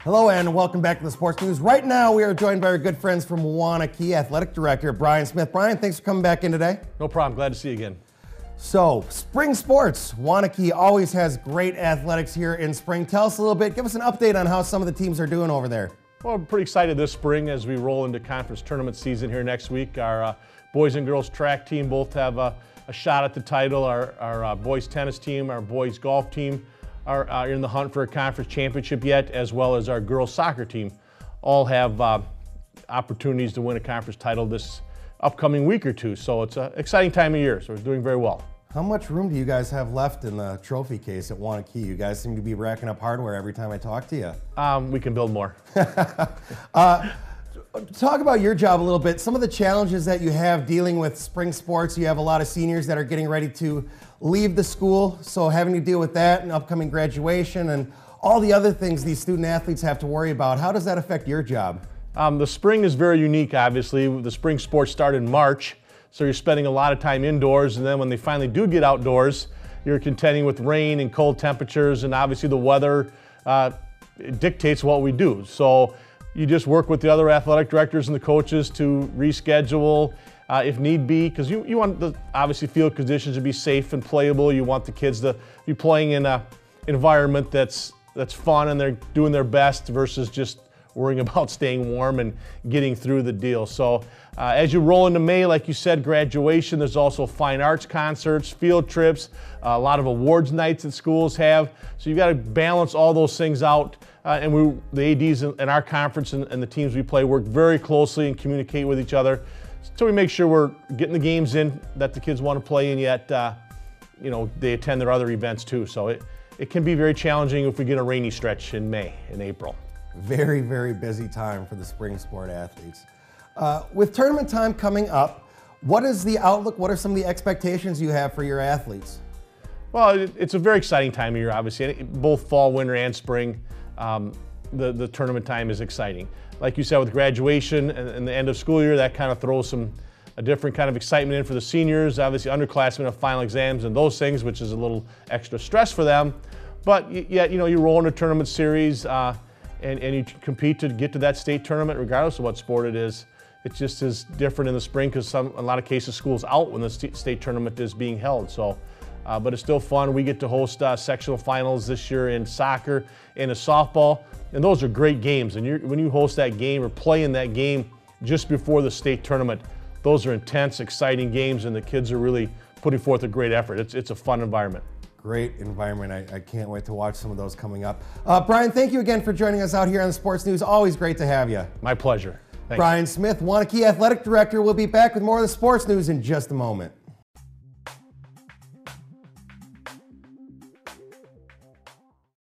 Hello and welcome back to the Sports News. Right now we are joined by our good friends from Waunakee, Athletic Director Brian Smith. Brian, thanks for coming back in today. No problem. Glad to see you again. So, spring sports. Waunakee always has great athletics here in spring. Tell us a little bit, give us an update on how some of the teams are doing over there. Well, I'm pretty excited this spring as we roll into conference tournament season here next week. Our boys and girls track team both have a shot at the title. Our boys tennis team, our boys golf team are in the hunt for a conference championship yet, as well as our girls soccer team all have opportunities to win a conference title this upcoming week or two. So it's an exciting time of year, so we're doing very well. How much room do you guys have left in the trophy case at Waunakee? You guys seem to be racking up hardware every time I talk to you. We can build more. Talk about your job a little bit. Some of the challenges that you have dealing with spring sports. You have a lot of seniors that are getting ready to leave the school, so having to deal with that and upcoming graduation and all the other things these student athletes have to worry about. How does that affect your job? The spring is very unique, obviously. The spring sports start in March, so you're spending a lot of time indoors, and then when they finally do get outdoors, you're contending with rain and cold temperatures, and obviously the weather dictates what we do. So you just work with the other athletic directors and the coaches to reschedule if need be, because you want the obviously field conditions to be safe and playable. You want the kids to be playing in an environment that's fun and they're doing their best versus just worrying about staying warm and getting through the deal. So as you roll into May, like you said, graduation, there's also fine arts concerts, field trips, a lot of awards nights that schools have. So you've got to balance all those things out. And the ADs in our conference and the teams we play work very closely and communicate with each other. So we make sure we're getting the games in that the kids want to play in, yet they attend their other events too. So it can be very challenging if we get a rainy stretch in May and April. Very, very busy time for the spring sport athletes. With tournament time coming up, what is the outlook? What are some of the expectations you have for your athletes? Well, it's a very exciting time of year, obviously. Both fall, winter, and spring, the tournament time is exciting. Like you said, with graduation and the end of school year, that kind of throws a different kind of excitement in for the seniors. Obviously, underclassmen have final exams and those things, which is a little extra stress for them. But yet, you roll in a tournament series and you compete to get to that state tournament, regardless of what sport it is. It just is different in the spring because in a lot of cases, school's out when the state tournament is being held. So, but it's still fun. We get to host sectional finals this year in soccer and in softball. And those are great games. And when you host that game or play in that game just before the state tournament, those are intense, exciting games, and the kids are really putting forth a great effort. It's a fun environment. Great environment. I can't wait to watch some of those coming up. Brian, thank you again for joining us out here on the Sports News. Always great to have you. My pleasure. Thanks. Brian Smith, Waunakee Athletic Director, will be back with more of the Sports News in just a moment.